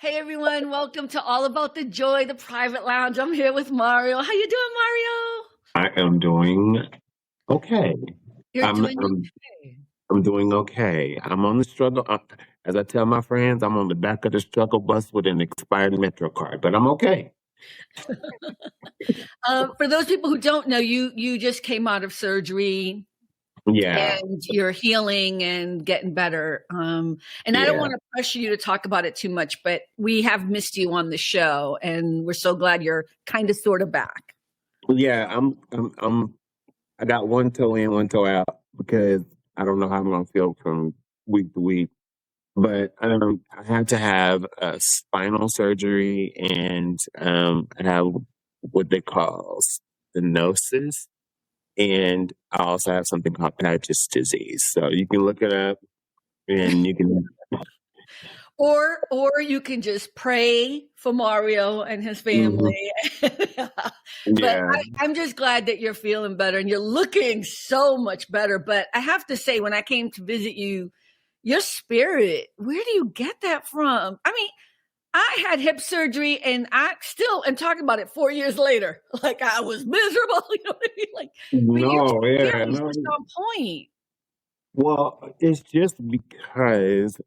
Hey everyone, welcome to All About the Joy, the private lounge. I'm here with Mario. How you doing, Mario? I am doing okay. You're I'm doing I'm okay. I'm doing okay. I'm on the struggle. As I tell my friends, I'm on the back of the struggle bus with an expired MetroCard, but I'm okay. For those people who don't know, you just came out of surgery Yeah, and you're healing and getting better. And I don't yeah, want to pressure you to talk about it too much, but we have missed you on the show, and we're so glad you're kind of sort of back. yeah. I got one toe in, one toe out because I don't know how I'm gonna feel from week to week. But I had to have a spinal surgery, and I have what they call stenosis. And I also have something called Paget's disease. So you can look it up and you can, Or you can just pray for Mario and his Mhm. family. But Yeah, I'm just glad that you're feeling better and you're looking so much better. But I have to say, when I came to visit you, your spirit, where do you get that from? I mean, I had hip surgery and I still am talking about it 4 years later. Like I was miserable. You know what I mean? Like, but your no, yeah, spirit is no. just on point. Well, it's just because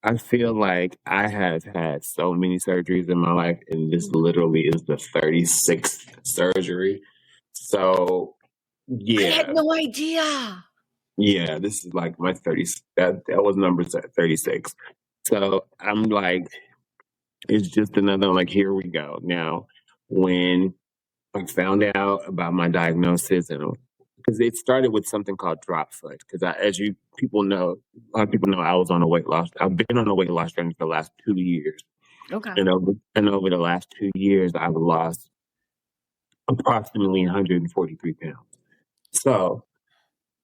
I feel like I have had so many surgeries in my life, and this Mhm. literally is the 36th surgery. So, I had yeah, no idea. yeah, this is like my 30, that was number 36. So I'm like, it's just another, like, here we go. Now, when I found out about my diagnosis, and because it started with something called drop foot. Because as you people know, a lot of people know I was on a weight loss. I've been on a weight loss journey for the last 2 years, Okay. and over the last 2 years, I've lost approximately 143 pounds. So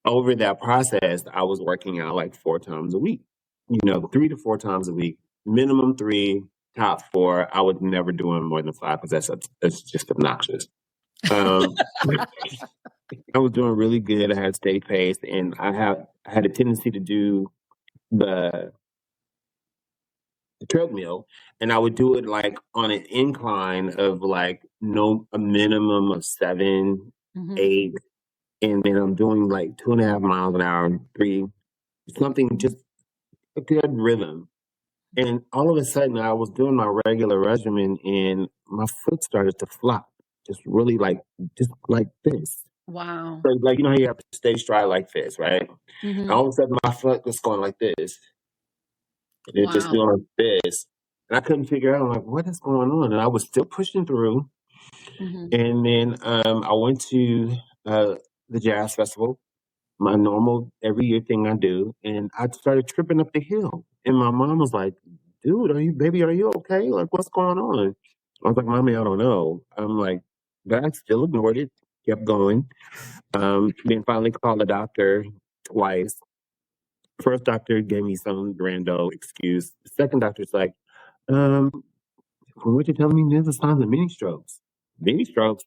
over that process, I was working out like 4 times a week. 3 to 4 times a week, minimum three, top four. I was never doing more than five because that's just obnoxious. Um, I was doing really good. I had steady pace, and I had a tendency to do the, the treadmill, and I would do it like on an incline of like no a minimum of seven, Mhm. 8, and then I'm doing like 2.5 miles an hour, three, something just a good rhythm. And all of a sudden, I was doing my regular regimen, and my foot started to flop, just really just like this. Wow. So, like, how you have to stay stride like this, right? And Mhm. all of a sudden, my foot was going like this, and it just Wow. doing like this. And I couldn't figure out, I'm like, what is going on? And I was still pushing through. Mhm. And then I went to uh, the jazz festival, my normal every year thing I do, and I started tripping up the hill. And my mom was like, dude, are you okay? Like, what's going on? I was like, Mommy, I don't know. I'm like, but I still ignored it, kept going. Then finally called the doctor twice. First doctor gave me some rando excuse. The second doctor's like, um, from what you're telling me, there's a sign of mini strokes. Mini strokes?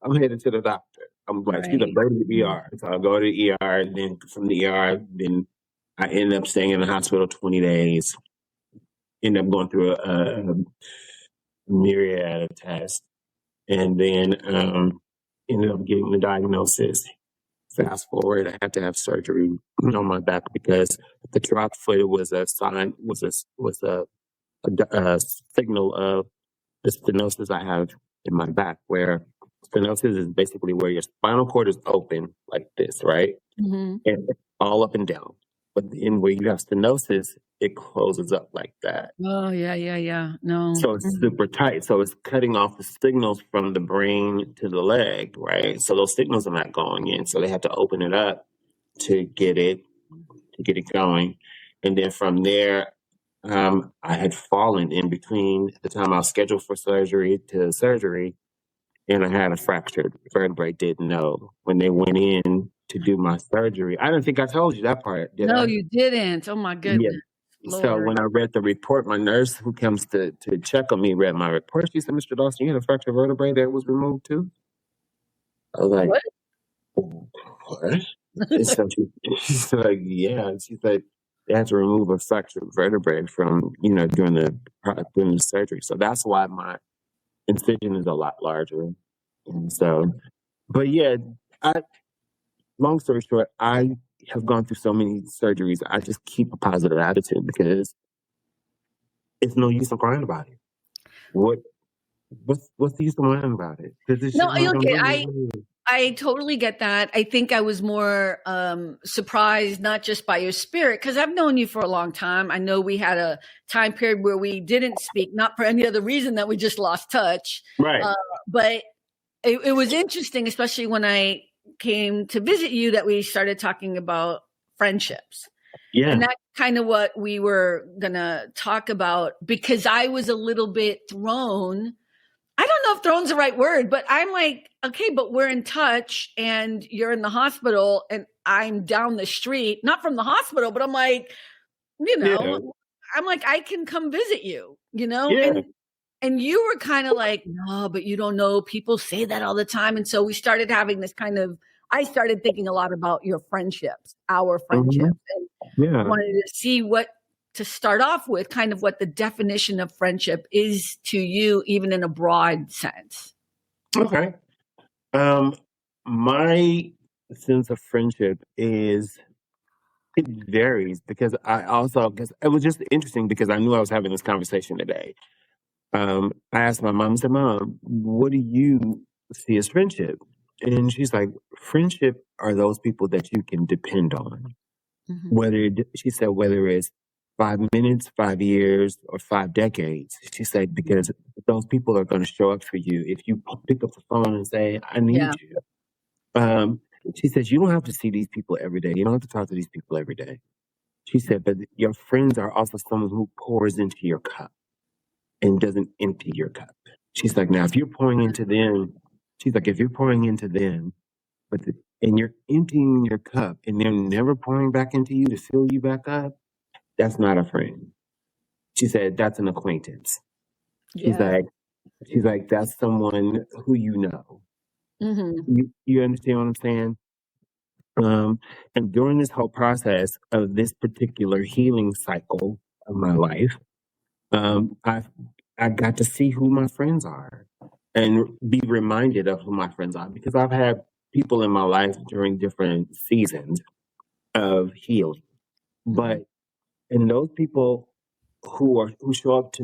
I'm headed to the doctor. I'm like, she's like, Right. go to the Mhm. ER. So I go to the ER, and then from the ER, then I end up staying in the hospital 20 days, end up going through a myriad of tests, and then ended up getting the diagnosis. Fast forward, I had to have surgery on my back because the drop foot was a sign, was a signal of the stenosis I have in my back, where stenosis is basically where your spinal cord is open like this, right? Mhm. And all up and down. But then where you have stenosis, it closes up like that. Oh, yeah, yeah, yeah. No. So it's super tight. So it's cutting off the signals from the brain to the leg, right? So those signals are not going in. So they have to open it up to get it going. And then from there, I had fallen in between the time I was scheduled for surgery to surgery, and I had a fractured vertebrae. Didn't know when they went in to do my surgery. I didn't think I told you that part, did No, I? you didn't. Oh my Yeah. goodness. So Lord. when I read the report, my nurse who comes to check on me read my report. She said, Mr. Dawson, you had a fractured vertebrae that was removed too? I was like, What? what? And so she's like, yeah. And she's like, they had to remove a fractured vertebrae from, during the surgery. So that's why my incision is a lot larger. And so, but yeah, long story short, I have gone through so many surgeries. I just keep a positive attitude because it's no use in crying about it. What's the use of lying about it? Because this No, shit not gonna okay, go away. I totally get that. I think I was more surprised, not just by your spirit, because I've known you for a long time. I know we had a time period where we didn't speak, not for any other reason that we just lost touch. Right. But it was interesting, especially when I came to visit you, that we started talking about friendships. Yeah. And that's kind of what we were going to talk about, because I was a little bit thrown. I don't know if thrown's the right word, but I'm like, okay, but we're in touch and you're in the hospital and I'm down the street, not from the hospital, but I'm like, Yeah. I'm like, I can come visit you, Yeah. and you were kind of like, no, but you don't know. People say that all the time. And so we started having this I started thinking a lot about your friendships, our friendships, and Yeah. wanted to see to start off with, kind of what the definition of friendship is to you, even in a broad sense. Okay. My sense of friendship it varies because because it was just interesting because I knew I was having this conversation today. I asked my mom, I said, Mom, what do you see as friendship? And she's like, friendship are those people that you can depend on. Mm-hmm. She said, whether it's 5 minutes, 5 years, or 5 decades, she said, because those people are going to show up for you if you pick up the phone and say, I need you. She says, you don't have to see these people every day. You don't have to talk to these people every day. She said, but your friends are also someone who pours into your cup and doesn't empty your cup. She's like, now, if you're pouring into them, and you're emptying your cup and they're never pouring back into you to fill you back up, that's not a friend. She said, that's an acquaintance. Yeah. She's like, that's someone who you know. Mm-hmm. You understand what I'm saying? And during this whole process of this particular healing cycle of my life, I got to see who my friends are and be reminded of who my friends are because I've had people in my life during different seasons of healing. But and those people who show up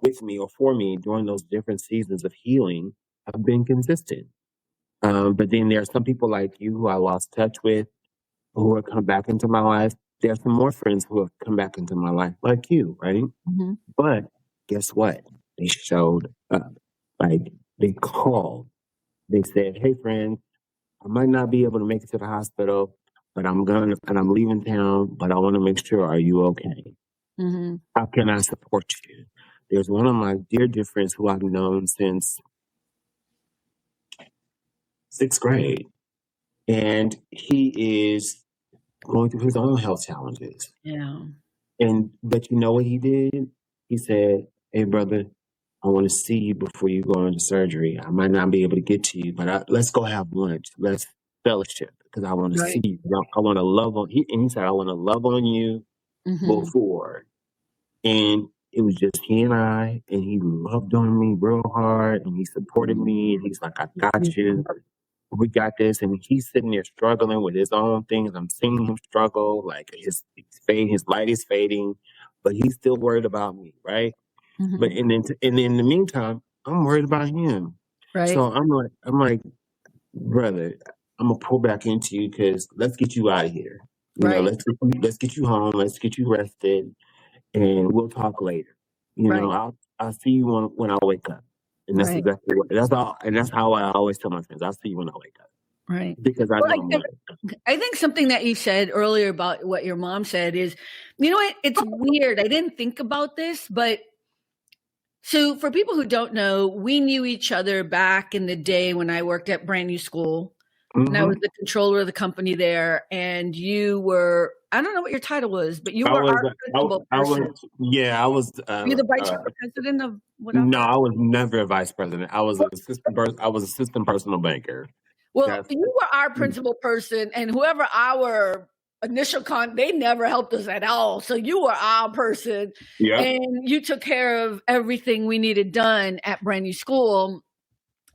with me or for me during those different seasons of healing have been consistent. But then there are some people like you who I lost touch with who have come back into my life. There are some more friends who have come back into my life like you, right? Mm-hmm. But guess what? They showed up. Like they called. They said, hey friend, I might not be able to make it to the hospital, but I'm leaving town, but I want to make sure, are you okay? Mm-hmm. How can I support you? There's one of my dear friends who I've known since 6th grade, and he is going through his own health challenges. Yeah. But you know what he did? He said, hey brother, I want to see you before you go into surgery. I might not be able to get to you, but let's go have lunch. Let's fellowship because I want to see you. I want to love on you. And he said, I want to love on you before. And it was just he and I, and he loved on me real hard, and he supported me. And he's like, I got you. We got this. And he's sitting there struggling with his own things. I'm seeing him struggle. Like his light is fading, but he's still worried about me, right? But and then in the meantime, I'm worried about him. Right. So I'm like, brother, I'm gonna pull back into you because let's get you out of here. Let's get you home. Let's get you rested, and we'll talk later. I'll see you when I wake up. And that's exactly that's all. And that's how I always tell my friends. I'll see you when I wake up. Right. Because I think something that you said earlier about what your mom said is, you know what? It's weird. I didn't think about this, but so for people who don't know, we knew each other back in the day when I worked at Brand New School. And I was the controller of the company there. And you were, I don't know what your title was, but you were our principal person. I was. Were you the vice president of whatever? No, I was never a vice president. I was assistant personal banker. Well, you were our principal person, and whoever our initial they never helped us at all. So you were our person, Yep. and you took care of everything we needed done at brand new school.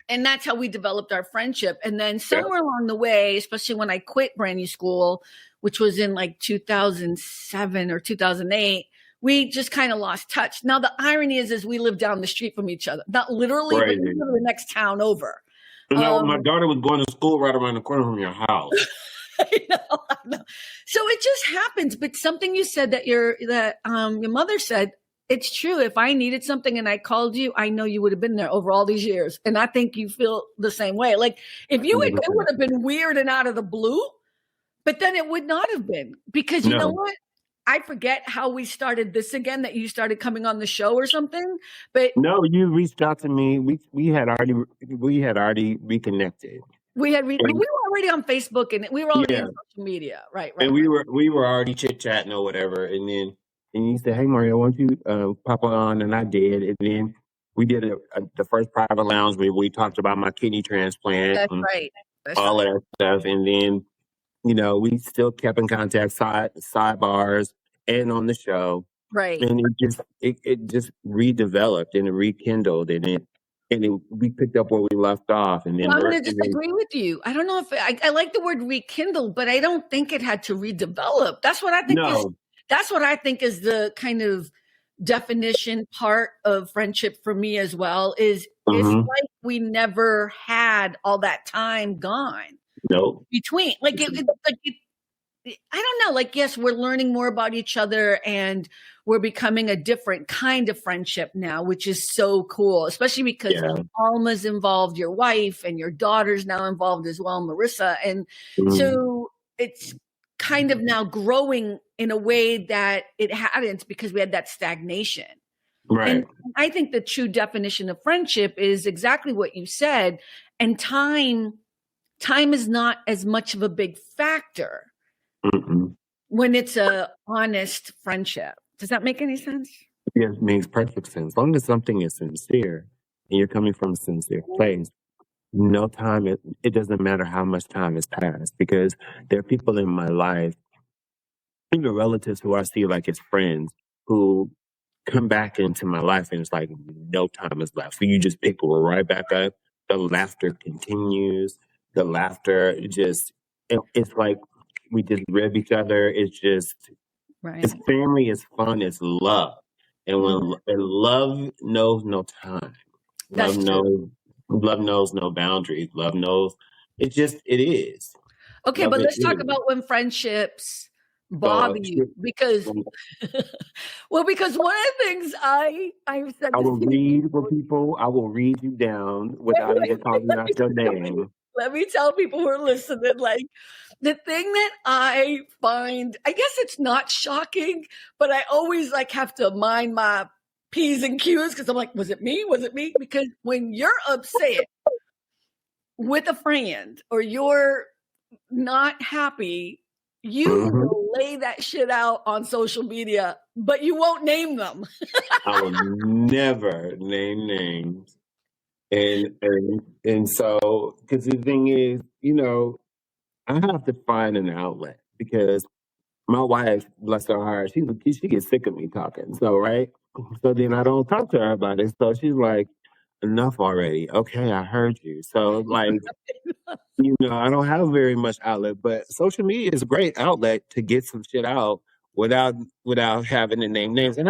And that's how we developed our friendship. And then somewhere along the way, especially when I quit brand new school, which was in like 2007 or 2008, we just kind of lost touch. Now, the irony is we live down the street from each other. Not literally, but we live in the next town over. No, my daughter was going to school right around the corner from your house. I know. So it just happens. But something you said that your mother said, it's true. If I needed something and I called you, I know you would have been there over all these years. And I think you feel the same way. Like if you it would have been weird and out of the blue, but then it would not have been, because you know what? I forget how we started this again, that you started coming on the show or something. But no, you reached out to me. We had already reconnected. We were already on Facebook, and we were already on social media, right? And we were already chit chatting or whatever. And then you said, "Hey Mario, why don't you pop on?" And I did. And then we did the first private lounge where we talked about my kidney transplant. That's right. All of that stuff. And then, we still kept in contact, sidebars, and on the show. Right. And it just redeveloped and it rekindled, and we picked up where we left off. And then I'm going to disagree with you. I don't know if I like the word rekindle, but I don't think it had to redevelop. That's what I think. That's what I think is the kind of definition part of friendship for me as well. Is it's like we never had all that time gone. Nope. Between I don't know. Like, yes, we're learning more about each other, and we're becoming a different kind of friendship now, which is so cool, especially because Alma's involved, your wife, and your daughter's now involved as well, Marissa. And so it's kind of now growing in a way that it hadn't, because we had that stagnation. Right. And I think the true definition of friendship is exactly what you said. And time is not as much of a big factor. When it's a honest friendship. Does that make any sense? Yes, it makes perfect sense. As long as something is sincere and you're coming from a sincere place, no time, it doesn't matter how much time has passed, because there are people in my life, even relatives who I see like as friends, who come back into my life and it's like no time is left. So you just pick right back up. The laughter continues. The laughter it's like we just rib each other. It's just, it's family, it's fun, it's love. And when love knows no time. Love knows no boundaries. Love knows, it is. Okay, but let's talk about when friendships bother you, because because one of the things I've said, I will read for people. I will read you down without even talking out your name. Let me tell people who are listening, like, the thing that I find, I guess it's not shocking, but I always have to mind my P's and Q's, because I'm like, was it me? Was it me? Because when you're upset with a friend or you're not happy, you will lay that shit out on social media, but you won't name them. I will never name names. And so, because the thing is, I have to find an outlet, because my wife, bless her heart, she gets sick of me talking. So, right? So then I don't talk to her about it. So she's like, enough already. Okay, I heard you. So like, I don't have very much outlet, but social media is a great outlet to get some shit out without having to name names. And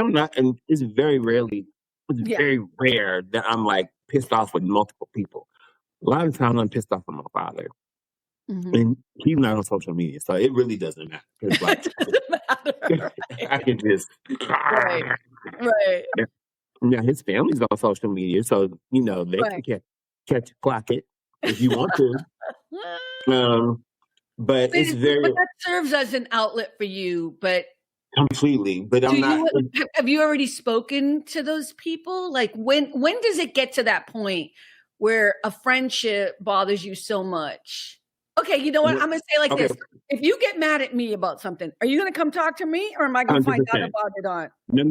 it's very rare that I'm like pissed off with multiple people. A lot of times I'm pissed off with my father. And he's not on social media, so it really doesn't matter. Like, it doesn't matter. I can just right. Yeah, his family's on social media, so they can clock it if you want to. But it's very. But that serves as an outlet for you, but completely. But I'm not. Have you already spoken to those people? Like, when does it get to that point where a friendship bothers you so much? Okay, you know what? I'm going to say this. If you get mad at me about something, are you going to come talk to me, or am I going to find out about it on? No.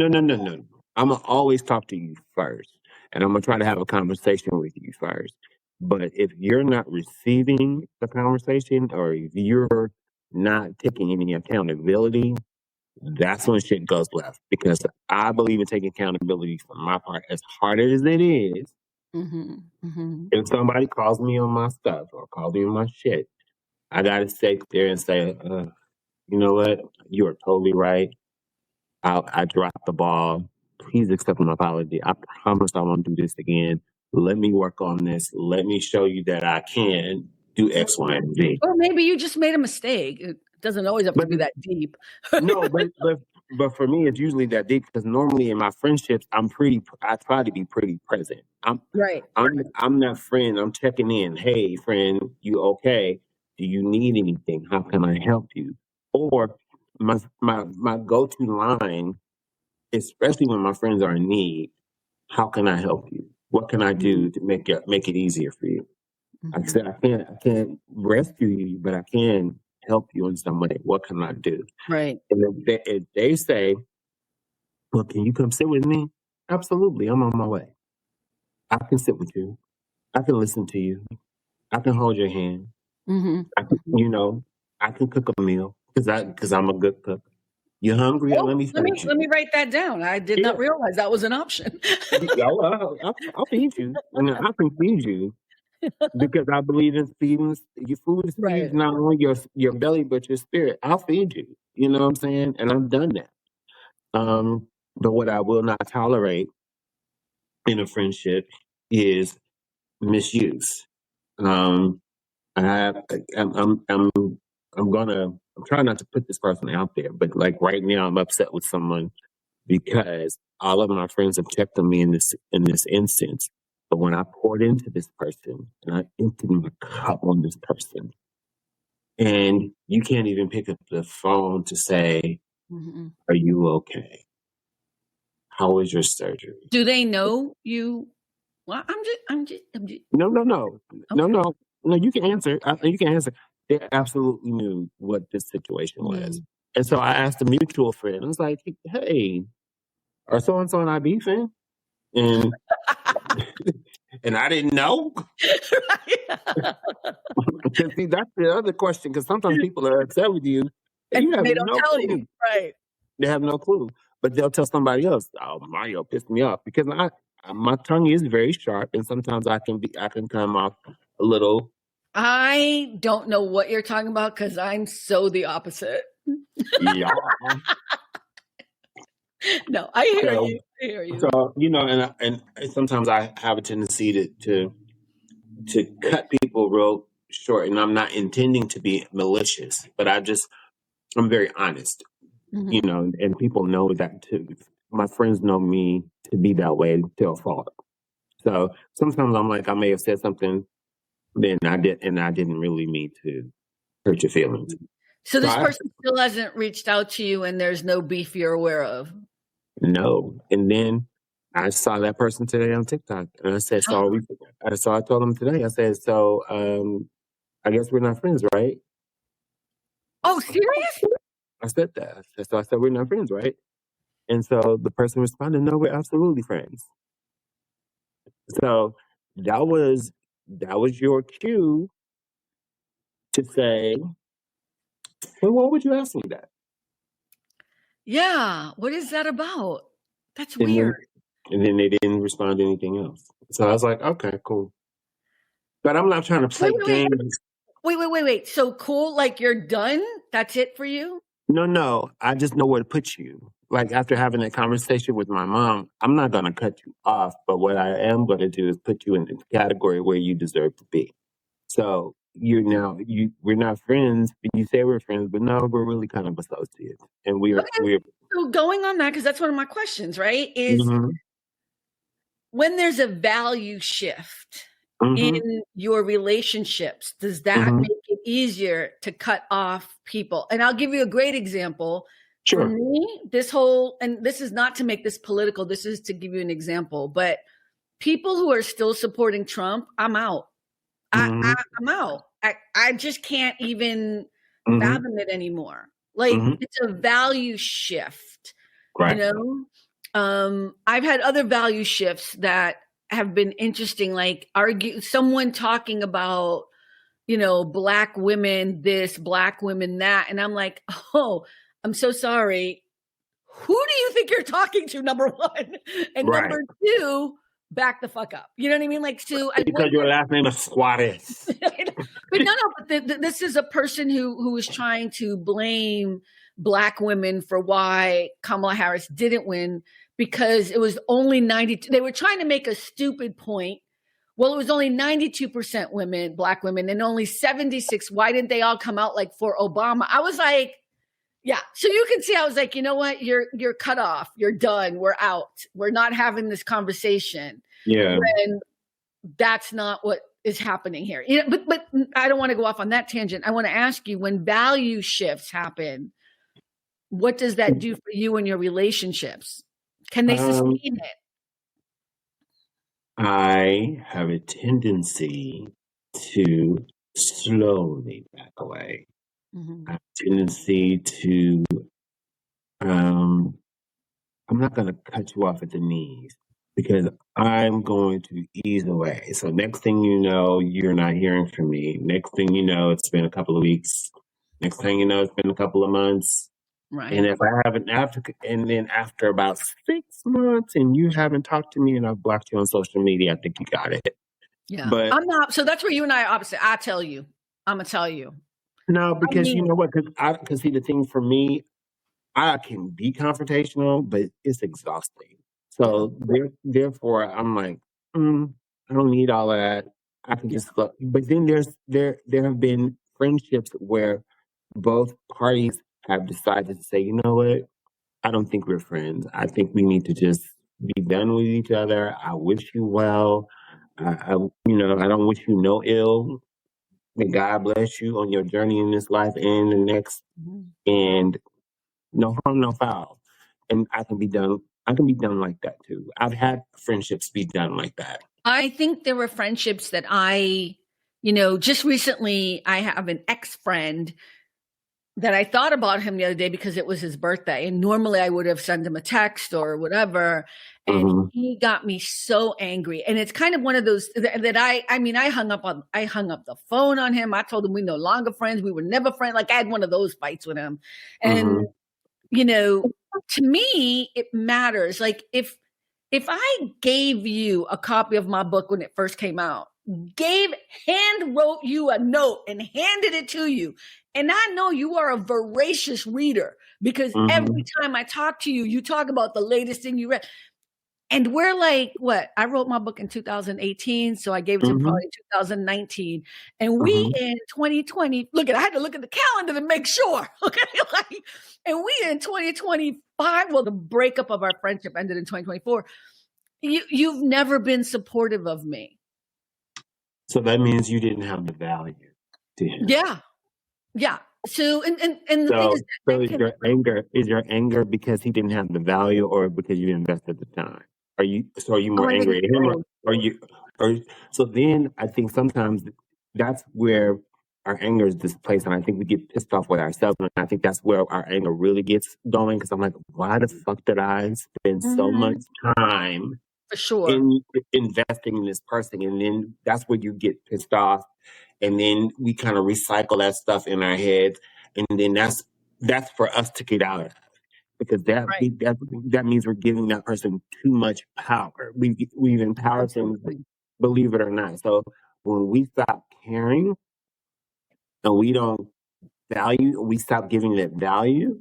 I'm going to always talk to you first, and I'm going to try to have a conversation with you first. But if you're not receiving the conversation, or if you're not taking any accountability, that's when shit goes left. Because I believe in taking accountability for my part, as hard as it is. Mm-hmm. Mm-hmm. If somebody calls me on my stuff or calls me on my shit, I gotta sit there and say, you know what? You are totally right. I dropped the ball. Please accept my apology. I promise I won't do this again. Let me work on this. Let me show you that I can do X, Y, and Z. Or maybe you just made a mistake. It doesn't always have to But be that deep. no, but for me, it's usually that deep because normally in my friendships, I try to be pretty present. Right. I'm that friend. I'm checking in. Hey, friend, you okay? Do you need anything? How can I help you? Or my go to line, especially when my friends are in need. How can I help you? What can I do to make it easier for you? Like I said, I can't rescue you, but I can help you in some way. What can I do? Right. And if they say, well, can you come sit with me? Absolutely. I'm on my way. I can sit with you. I can listen to you. I can hold your hand. Mm-hmm. I can, I can cook a meal because I'm a good cook. You hungry? Oh, Let me feed you. let me write that down. I did not realize that was an option. I'll feed you. I can feed you because I believe in feeding. Your food Right. feeds not only your belly but your spirit. I'll feed you. You know what I'm saying? And I've done that. But what I will not tolerate in a friendship is misuse. Um, I have, I'm trying not to put this person out there, but like right now, I'm upset with someone because all of my friends have checked on me in this instance. But when I poured into this person and I emptied my cup on this person, and you can't even pick up the phone to say, Mm-hmm. "Are you okay? How was your surgery?" Do they know you? Well, I'm just. No. Okay. No, you can answer. You can answer. They absolutely knew what this situation was. Mm. And so I asked a mutual friend, I was like, hey, are so and so and I beefing? And and I didn't know. Because see, that's the other question, because sometimes people are upset with you and you And have they don't no tell clue. you. Right. They have no clue. But they'll tell somebody else, oh, Mario pissed me off. Because my tongue is very sharp and sometimes I can come off a little. I don't know what you're talking about because I'm so the opposite. Yeah. No, I hear So, you. I hear you. so and sometimes I have a tendency to cut people real short, and I'm not intending to be malicious, but I'm very honest, Mm-hmm. and people know that too. My friends know me to be that way till a fault. So sometimes I'm like, I may have said something, then I didn't really mean to hurt your feelings. So So this person still hasn't reached out to you, and there's no beef you're aware of. no, and then I saw that person today on TikTok, and I said, I told them today, I said, so I guess we're not friends, right? Oh, serious? I said that. So I said, we're not friends, right? And so the person responded, no, we're absolutely friends. So that was your cue to say, well, what would you ask me that? Yeah. What is that about? That's And then, weird. and then they didn't respond to anything else. So I was like, okay, cool. But I'm not trying to play games. Wait. So cool. Like you're done? That's it for you? No. I just know where to put you. Like after having that conversation with my mom, I'm not going to cut you off. But what I am going to do is put you in the category where you deserve to be. So we're not friends. You say we're friends, but no, we're really kind of associates. And we're Okay. So going on that, because that's one of my questions, right? Is mm-hmm, when there's a value shift mm-hmm, in your relationships, does that mm-hmm. make it easier to cut off people? And I'll give you a great example. For Sure. me, and this is not to make this political, this is to give you an example, but people who are still supporting Trump, I'm out. Mm-hmm, I'm out. I just can't even mm-hmm, fathom it anymore. Like mm-hmm. it's a value shift, you Right. know? I've had other value shifts that have been interesting, like someone talking about, Black women this, Black women that. And I'm like, oh, I'm so sorry. Who do you think you're talking to, number one? And Right. number two, back the fuck up. You know what I mean? Like, Sue. Because your last name is Suarez. But this is a person who is trying to blame Black women for why Kamala Harris didn't win, because it was only 92. They were trying to make a stupid point. Well, it was only 92% women, Black women, and only 76. Why didn't they all come out like for Obama? I was like, yeah. So you can see, I was like, you know what? You're cut off. You're done. We're out. We're not having this conversation. Yeah. And that's not what is happening here. But I don't want to go off on that tangent. I want to ask you, when value shifts happen, what does that do for you and your relationships? Can they sustain it? I have a tendency to slowly back away. Mm-hmm. I have a tendency to, I'm not going to cut you off at the knees, because I'm going to ease away. So next thing you know, you're not hearing from me. Next thing you know, it's been a couple of weeks. Next thing you know, it's been a couple of months. Right. And if I haven't after about 6 months and you haven't talked to me and I've blocked you on social media, I think you got it. Yeah. But I'm not. So that's where you and I are opposite. I'm gonna tell you. No, because you know what? Because see, the thing for me, I can be confrontational, but it's exhausting. So therefore, I'm like, I don't need all of that. I can just look. But then there have been friendships where both parties have decided to say, you know what? I don't think we're friends. I think we need to just be done with each other. I wish you well. I don't wish you no ill. May God bless you on your journey in this life and the next. And no harm, no foul. And I can be done like that too. I've had friendships be done like that. I think there were friendships that just recently I have an ex-friend that I thought about him the other day because it was his birthday. And normally I would have sent him a text or whatever. And he got me so angry. And it's kind of one of those that I hung up the phone on him. I told him we no longer friends. We were never friends. Like, I had one of those fights with him. And, to me, it matters. Like, if I gave you a copy of my book when it first came out, hand wrote you a note and handed it to you, and I know you are a voracious reader, because every time I talk to you, you talk about the latest thing you read. And we're like, what? I wrote my book in 2018, so I gave it to him probably in 2019. And we in 2020, I had to look at the calendar to make sure. Okay, and we in 2025. Well, the breakup of our friendship ended in 2024. You've never been supportive of me. So that means you didn't have the value to him. Yeah. So and the thing is your anger because he didn't have the value, or because you invested the time? Are you more angry at him, so then I think sometimes that's where our anger is displaced, and I think we get pissed off with ourselves, and I think that's where our anger really gets going, because I'm like, why the fuck did I spend so much time for sure in investing in this person? And then that's where you get pissed off, and then we kind of recycle that stuff in our heads, and then that's for us to get out of. Because that means we're giving that person too much power. We've empowered them, believe it or not. So when we stop caring and we don't value, we stop giving that value,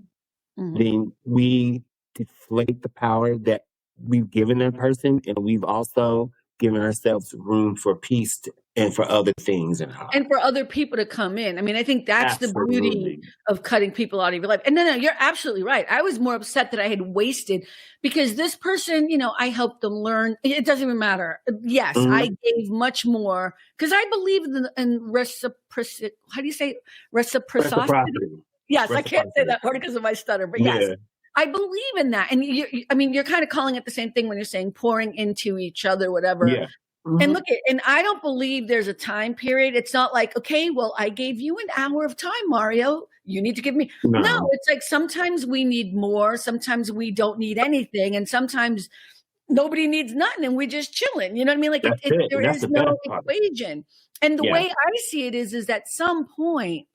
then we deflate the power that we've given that person, and we've also given ourselves room for peace and for other things and for other people to come in. I mean, I think that's the beauty of cutting people out of your life. And no, you're absolutely right. I was more upset that I had wasted, because this person, I helped them learn. It doesn't even matter. Yes, I gave much more, because I believe in reciprocity. How do you say reciprocity? Yes, I can't say that word because of my stutter, but yes. I believe in that. And you're kind of calling it the same thing when you're saying pouring into each other, whatever. Yeah. And and I don't believe there's a time period. It's not like, okay, well, I gave you an hour of time, Mario. You need to give me. No, it's like sometimes we need more. Sometimes we don't need anything. And sometimes nobody needs nothing and we're just chilling. You know what I mean? Like That's it. there And that's is the no best part. equation. And the Yeah. way I see it is at some point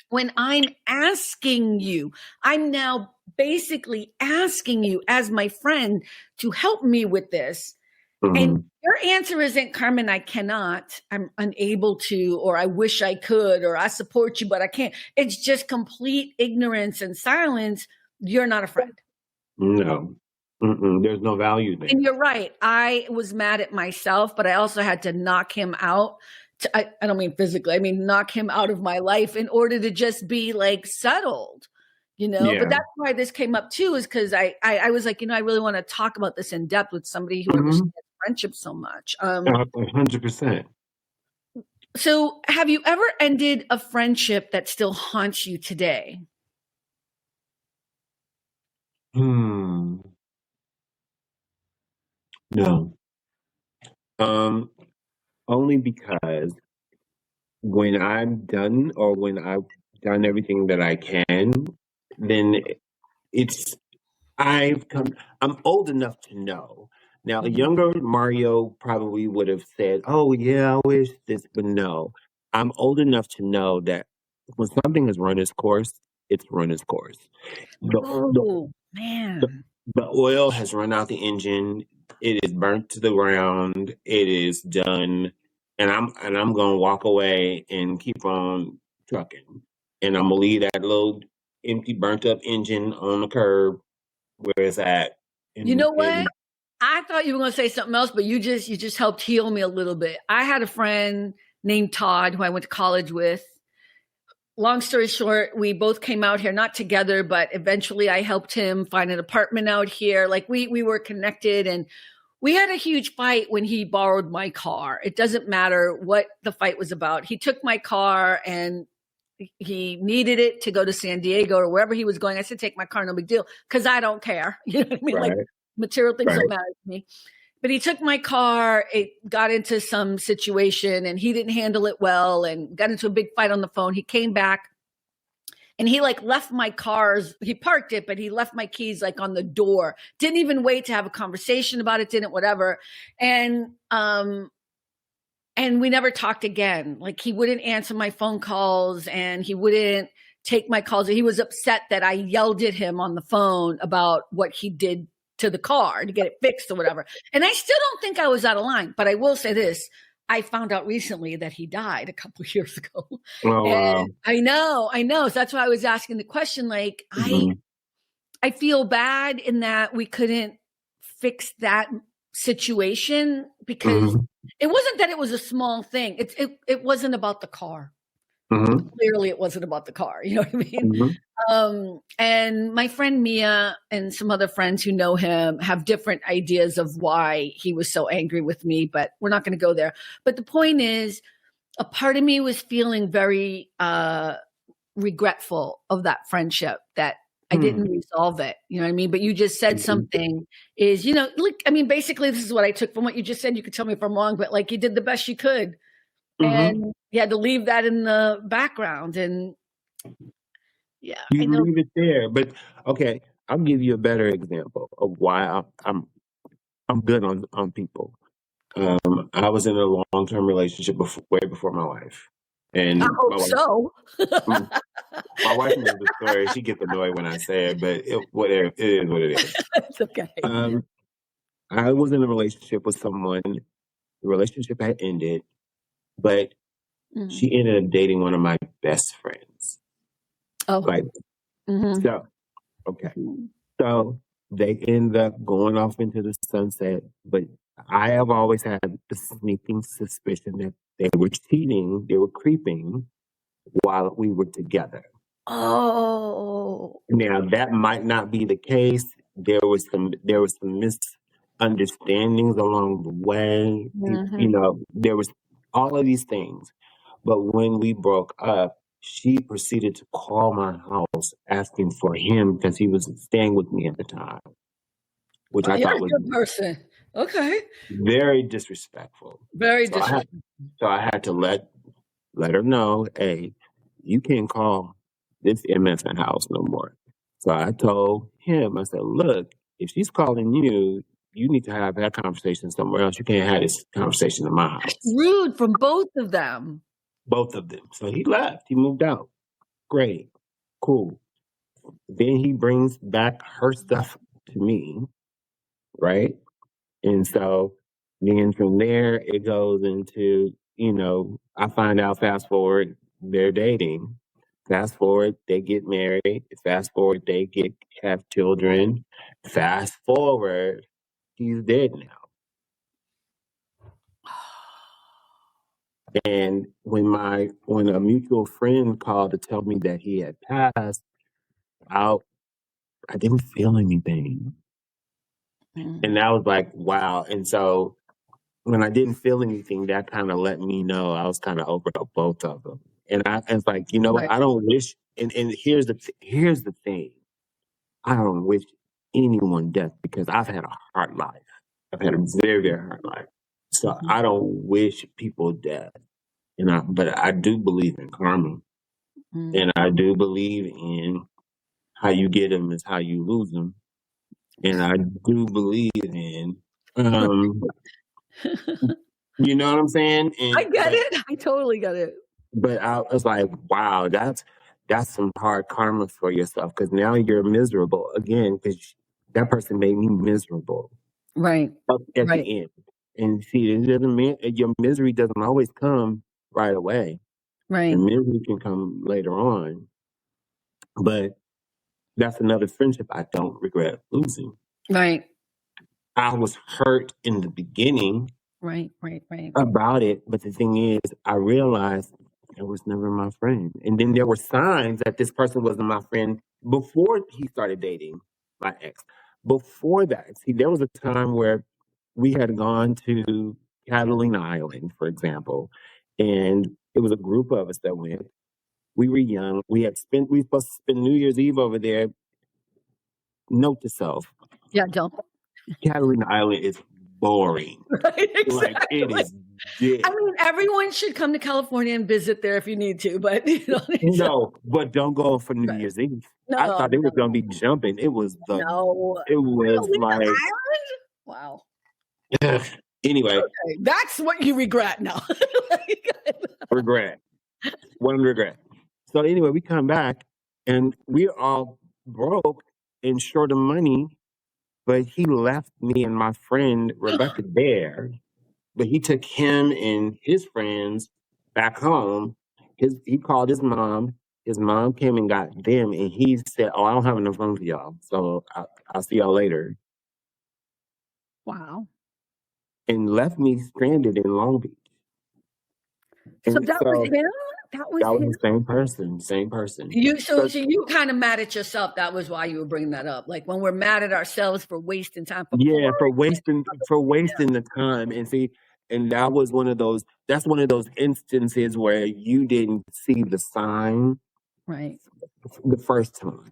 when I'm asking you, I'm now basically asking you as my friend to help me with this. And your answer isn't, Carmen, I cannot, I'm unable to, or I wish I could, or I support you, but I can't. It's just complete ignorance and silence. You're not a friend. No. There's no value there. And you're right. I was mad at myself, but I also had to knock him out. I don't mean physically, I mean knock him out of my life in order to just be like settled, you know? Yeah. But that's why this came up too, is because I was like, I really want to talk about this in depth with somebody who understands friendship so much. 100%. So have you ever ended a friendship that still haunts you today? No. Only because when I'm done or when I've done everything that I can, then I'm old enough to know. Now, a younger Mario probably would have said, oh, yeah, I wish this, but no. I'm old enough to know that when something has run its course, it's run its course. Oh, man. The oil has run out the engine. It is burnt to the ground. It is done. And I'm gonna walk away and keep on trucking. And I'm gonna leave that little empty, burnt up engine on the curb where it's at. You know what? I thought you were going to say something else, but you just helped heal me a little bit. I had a friend named Todd who I went to college with. Long story short, we both came out here, not together, but eventually I helped him find an apartment out here. Like we were connected, and we had a huge fight when he borrowed my car. It doesn't matter what the fight was about. He took my car and he needed it to go to San Diego or wherever he was going. I said, take my car, no big deal, because I don't care. You know what I mean? Right. Like material things don't matter to me. But he took my car, it got into some situation and he didn't handle it well and got into a big fight on the phone. He came back and he like left my cars, he parked it, but he left my keys like on the door. Didn't even wait to have a conversation about it, didn't whatever. And we never talked again. Like he wouldn't answer my phone calls and he wouldn't take my calls. He was upset that I yelled at him on the phone about what he did to the car to get it fixed or whatever. And I still don't think I was out of line, but I will say this. I found out recently that he died a couple of years ago. Oh, wow. I know. So that's why I was asking the question. Like, I feel bad in that we couldn't fix that situation because it wasn't that it was a small thing. It wasn't about the car. Clearly it wasn't about the car. You know what I mean? And my friend Mia and some other friends who know him have different ideas of why he was so angry with me, but we're not going to go there. But the point is, a part of me was feeling very regretful of that friendship, that I didn't resolve it. You know what I mean? But you just said something is, look, I mean, basically this is what I took from what you just said. You could tell me if I'm wrong, but like you did the best you could. And you had to leave that in the background. And yeah, you leave it there. But okay, I'll give you a better example of why I'm good on people. I was in a long-term relationship way before my wife. And I hope so. My wife knows the story. She gets annoyed when I say it, but it is what it is. It's okay. I was in a relationship with someone. The relationship had ended, but she ended up dating one of my best friends. Oh. Like, so, okay. So they end up going off into the sunset, but I have always had the sneaking suspicion that they were cheating, they were creeping while we were together. Oh. Now that might not be the case. There was some misunderstandings along the way. There was all of these things. But when we broke up, she proceeded to call my house asking for him because he was staying with me at the time, which I thought was a good person. Okay. Very disrespectful. Very disrespectful. So I had to let her know, hey, you can't call this MSN house no more. So I told him, I said, look, if she's calling you, you need to have that conversation somewhere else. You can't have this conversation in my house. Rude from both of them. Both of them. So he left. He moved out. Great. Cool. Then he brings back her stuff to me, right? And so then from there, it goes into, I find out, fast forward, they're dating. Fast forward, they get married. Fast forward, they have children. Fast forward, he's dead now. And when a mutual friend called to tell me that he had passed, I didn't feel anything. And that was like, wow. And so when I didn't feel anything, that kind of let me know I was kind of over both of them. And it's like, you know what? I don't wish. And here's the thing. I don't wish anyone death because I've had a hard life. I've had a very, very hard life. So I don't wish people death. But I do believe in karma. And I do believe in how you get them is how you lose them. And I do believe in, you know what I'm saying? I get it. I totally get it. But I was like, wow, that's some hard karma for yourself because now you're miserable again because that person made me miserable. Right. At the end. And see, it doesn't mean your misery doesn't always come right away. Right. And misery can come later on. But that's another friendship I don't regret losing. Right. I was hurt in the beginning. Right. About it. But the thing is, I realized it was never my friend. And then there were signs that this person wasn't my friend before he started dating my ex. Before that, see, there was a time where we had gone to Catalina Island, for example, and it was a group of us that went. We were young. We were supposed to spend New Year's Eve over there. Note to self. Yeah, don't. Catalina Island is boring. Right, exactly. Like, it is dead. I mean, everyone should come to California and visit there if you need to, but no, but don't go for New Year's Eve. No, I thought it was gonna be jumping. It was it was like wow. Anyway, okay. That's what you regret now. regret. One regret. So anyway, we come back and we're all broke and short of money. But he left me and my friend Rebecca there. But he took him and his friends back home. He called his mom. His mom came and got them, and he said, "Oh, I don't have enough room for y'all, so I'll see y'all later." Wow! And left me stranded in Long Beach. So that was him. That was him? The same person. So you kind of mad at yourself. That was why you were bringing that up. Like when we're mad at ourselves for wasting time. For wasting the time. And see, and that was that's one of those instances where you didn't see the sign right the first time.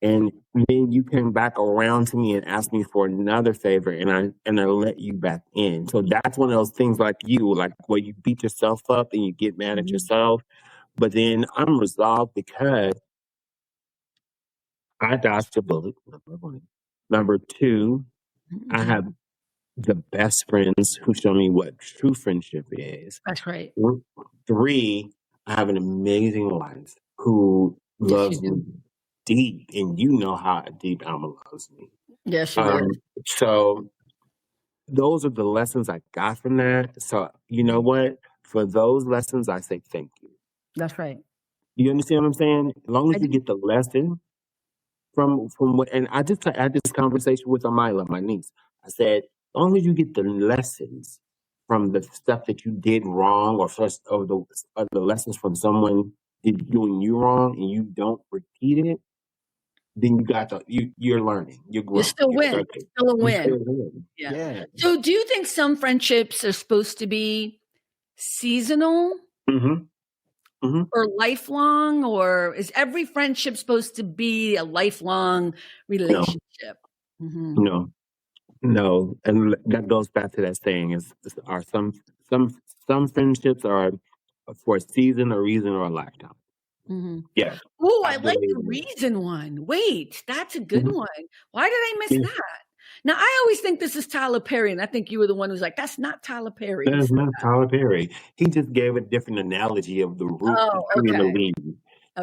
And then you came back around to me and asked me for another favor, and I let you back in. So that's one of those things like where you beat yourself up and you get mad at yourself. But then I'm resolved because I dodged a bullet, number one. Number two, I have the best friends who show me what true friendship is. That's right. 3, I have an amazing wife who loves me deep, and you know how deep Alma loves me. Yes, she does. So those are the lessons I got from that. So you know what? For those lessons, I say thank you. That's right. You understand what I'm saying? As long as you get the lesson from what, and I just had this conversation with Amila, my niece. I said, as long as you get the lessons from the stuff that you did wrong, or the lessons from someone doing you wrong, and you don't repeat it, then you're learning. You're growing. You still win. Still a win. Yeah. So do you think some friendships are supposed to be seasonal? Or lifelong? Or is every friendship supposed to be a lifelong relationship? No. And that goes back to that saying: are some friendships are for a season, a reason, or a lifetime. Yeah. Oh, I like the reason one. Wait, that's a good one. Why did I miss that? Now, I always think this is Tyler Perry, and I think you were the one who's like, that's not Tyler Perry. That's not Tyler Perry. He just gave a different analogy of the roots Oh, between the okay. leaves.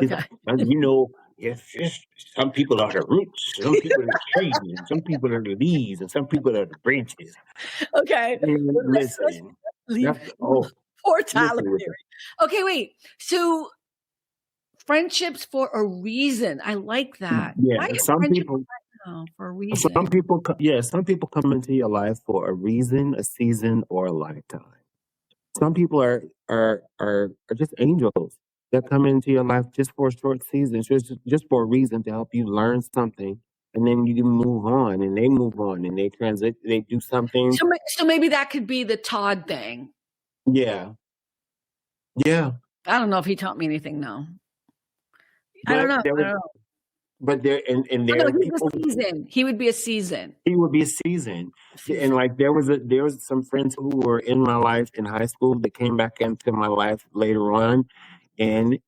He's Okay. like, if some people are the roots, some people are the trees, and some people are the leaves, and some people are the branches. Okay. Well, let's Listen, leave. oh, Poor Tyler listen. Perry. Okay, wait. So friendships for a reason. I like that. Yeah, Why is some friendship people, for a reason? some people come into your life for a reason, a season, or a lifetime. Some people are just angels that come into your life just for a short season, just for a reason to help you learn something, and then you move on, and they move on, and they transit, they do something. So maybe that could be the Todd thing. Yeah, yeah. I don't know if he taught me anything. No, I don't know. But there and there are he's people. a season. He would be a season. He would be a season. And like there was some friends who were in my life in high school that came back into my life later on, and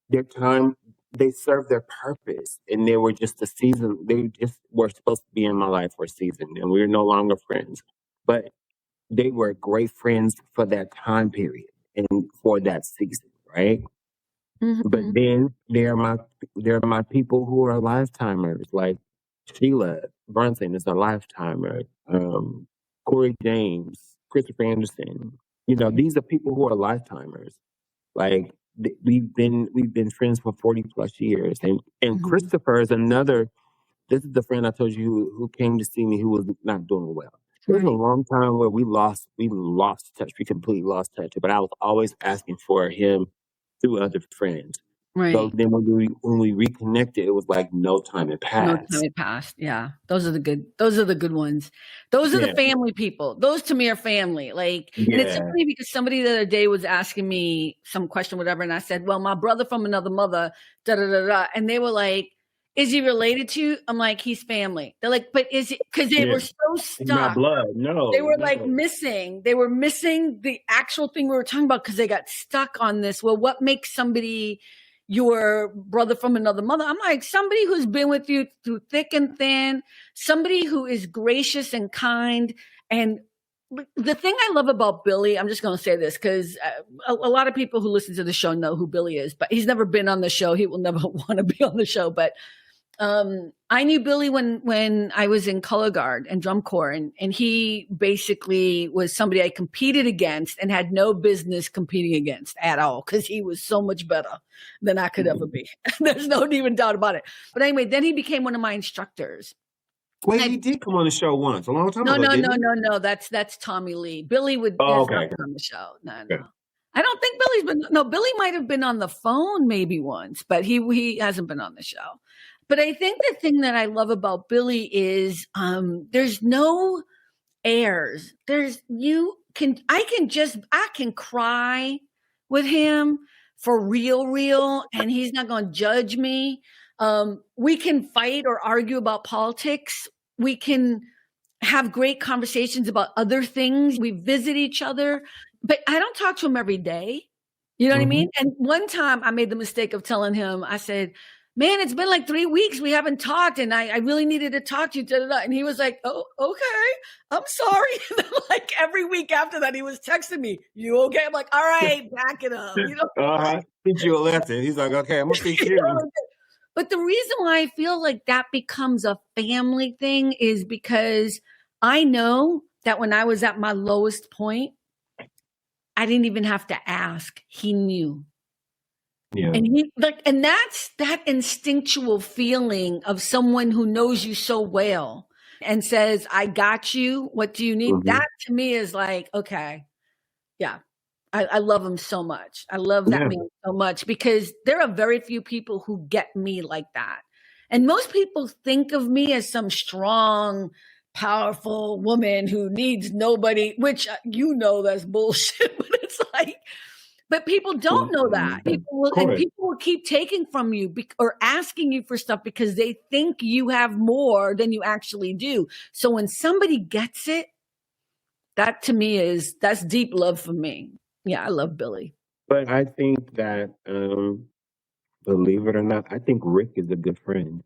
their time they served their purpose, and they were just a season. They just were supposed to be in my life for a season, and we were no longer friends, but they were great friends for that time period and for that season, right? Mm-hmm. But then there are my people who are lifetimers, like Sheila Brunson is a lifetimer. Corey James, Christopher Anderson. These are people who are lifetimers. Like we've been friends for 40 plus years, and Christopher is another. This is the friend I told you who came to see me who was not doing well. There was a long time where we lost touch. We completely lost touch. But I was always asking for him through other friends. Right. So then when we reconnected, it was like no time had passed. No time had passed. Yeah. Those are the good ones. Those are the family people. Those to me are family. Like, and it's so funny because somebody the other day was asking me some question, whatever, and I said, well, my brother from another mother, da da da da. And they were like, is he related to you? I'm like, he's family. They're like, but is it because they were so stuck. My blood. No. They were like missing. They were missing the actual thing we were talking about because they got stuck on this. Well, what makes somebody your brother from another mother? I'm like, somebody who's been with you through thick and thin, somebody who is gracious and kind. And the thing I love about Billy, I'm just going to say this because a lot of people who listen to the show know who Billy is, but he's never been on the show. He will never want to be on the show. But I knew Billy when I was in color guard and drum corps, and he basically was somebody I competed against and had no business competing against at all because he was so much better than I could ever be. There's no even doubt about it. But anyway, then he became one of my instructors. Well, he did come on the show once, a long time ago. No. That's Tommy Lee. Billy would not be on the show. No. I don't think Billy's been. No, Billy might have been on the phone maybe once, but he hasn't been on the show. But I think the thing that I love about Billy is there's no airs. I can cry with him for real, and he's not going to judge me. We can fight or argue about politics. We can have great conversations about other things. We visit each other, but I don't talk to him every day. You know what I mean? And one time I made the mistake of telling him, I said, man, it's been like 3 weeks. We haven't talked. And I really needed to talk to you. And he was like, oh, okay. I'm sorry. And then like every week after that, he was texting me, you okay? I'm like, all right, back it up. Teach you a lesson. He's like, okay, I'm going to teach you. But the reason why I feel like that becomes a family thing is because I know that when I was at my lowest point, I didn't even have to ask. He knew. Yeah. And that's that instinctual feeling of someone who knows you so well and says, I got you. What do you need? That to me is like, okay. Yeah. I love him so much. I love that man so much because there are very few people who get me like that. And most people think of me as some strong, powerful woman who needs nobody, which that's bullshit, but it's like, but people don't know that. People will keep taking from you or asking you for stuff because they think you have more than you actually do. So when somebody gets it, that to me that's deep love for me. Yeah, I love Billy. But I think that, believe it or not, I think Rick is a good friend.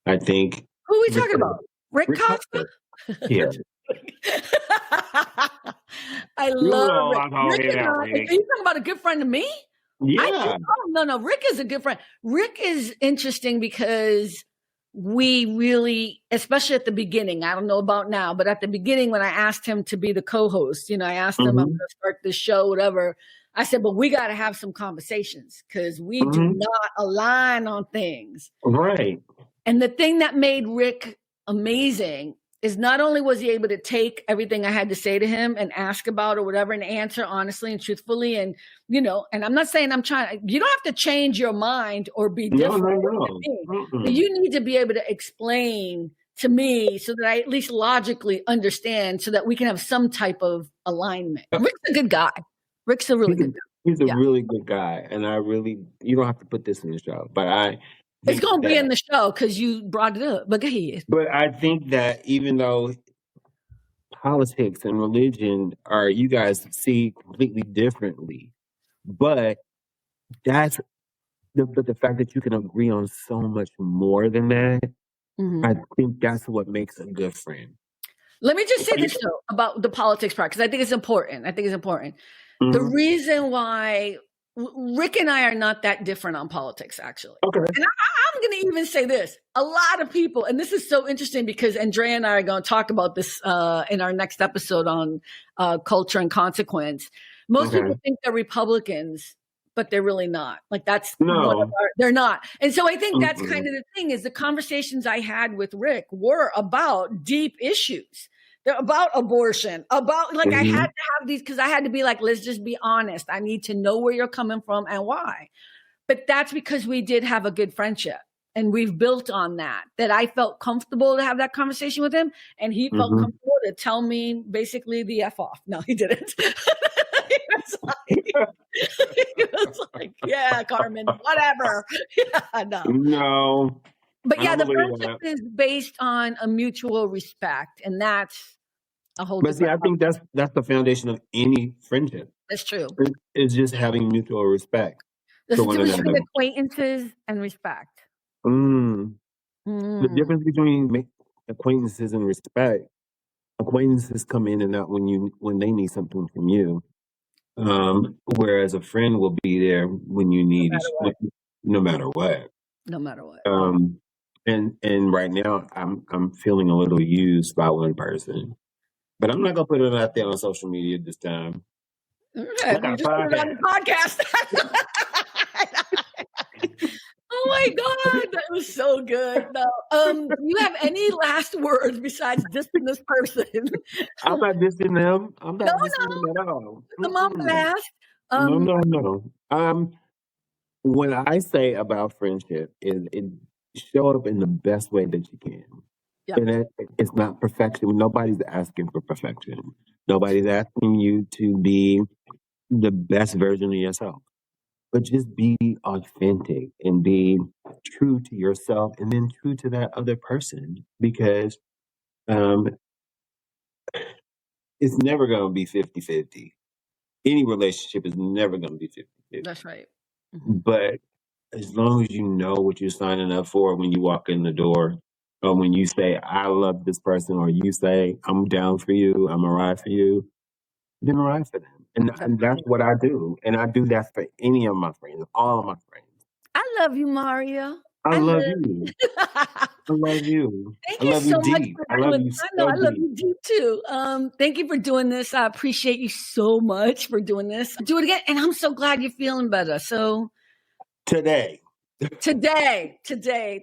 I think. Who are we talking about? Rick Rick Costa? Costa. Yeah. I You love know Rick. I call Rick him is out, are Rick. you talking about a good friend to me? I Yeah. think, oh, no, Rick is a good friend. Rick is interesting because we really, especially at the beginning, I don't know about now, but at the beginning when I asked him to be the co-host, I asked him, I'm going to start this show, whatever. I said, but we got to have some conversations because we do not align on things. Right. And the thing that made Rick amazing is not only was he able to take everything I had to say to him and ask about or whatever and answer honestly and truthfully. And, and I'm not saying you don't have to change your mind or be different. No. But you need to be able to explain to me so that I at least logically understand so that we can have some type of alignment. Rick's a good guy. Rick's a really good guy. He's a really good guy. And you don't have to put this in the show, but it's going to be in the show because you brought it up, but go ahead. But I think that even though politics and religion you guys see completely differently, but that's the fact that you can agree on so much more than that, I think that's what makes a good friend. Let me just say this though about the politics part, because I think it's important. The reason why Rick and I are not that different on politics, actually. Okay. And I'm going to even say this. A lot of people, and this is so interesting because Andrea and I are going to talk about this in our next episode on culture and consequence. Most people think they're Republicans, but they're really not. Like they're not. And so I think that's kind of the thing is the conversations I had with Rick were about deep issues. They're about abortion, about I had to have these because I had to be like, let's just be honest. I need to know where you're coming from and why. But that's because we did have a good friendship and we've built on that I felt comfortable to have that conversation with him. And he felt comfortable to tell me basically the F off. No, he didn't. He was like, yeah, Carmen, whatever. Yeah, no. But yeah, the friendship is based on a mutual respect, and that's a whole. But see, I think that's the foundation of any friendship. That's true. It's just having mutual respect. There's a difference between acquaintances and respect. The difference between acquaintances and respect. Acquaintances come in and out when they need something from you, whereas a friend will be there when you need it, no matter what. No matter what. And right now I'm feeling a little used by one person, but I'm not gonna put it out there on social media this time. Okay, just put it on the podcast. Oh my God, that was so good. No, do you have any last words besides dissing this person? I'm not dissing them. I'm not dissing them at all. Come on, last. No. What I say about friendship is it show up in the best way that you can. Yeah. And it's not perfection. Nobody's asking for perfection. Nobody's asking you to be the best version of yourself. But just be authentic and be true to yourself and then true to that other person. Because it's never going to be 50-50. Any relationship is never going to be 50-50. That's right. But as long as you know what you're signing up for when you walk in the door, or when you say, I love this person, or you say, I'm down for you, I'm a ride for you, then a ride for them. And that's what I do. And I do that for any of my friends, all of my friends. I love you, Mario. I love you. I love you. Thank you so much for doing this. I love you deep too. Thank you for doing this. I appreciate you so much for doing this. Do it again. And I'm so glad you're feeling better. So today.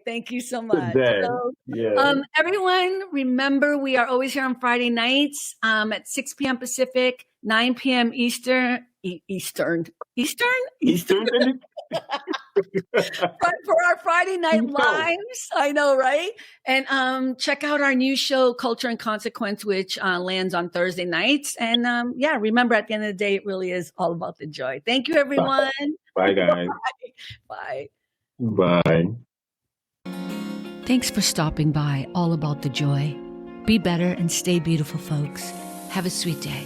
Thank you so much. Everyone, remember we are always here on Friday nights at 6 p.m. Pacific, 9 p.m. Eastern. For our Friday night lives. I know, right? And check out our new show, Culture and Consequence, which lands on Thursday nights. And remember, at the end of the day, it really is all about the joy. Thank you, everyone. Bye guys. Bye. Bye. Thanks for stopping by All About the Joy. Be better and stay beautiful, folks. Have a sweet day.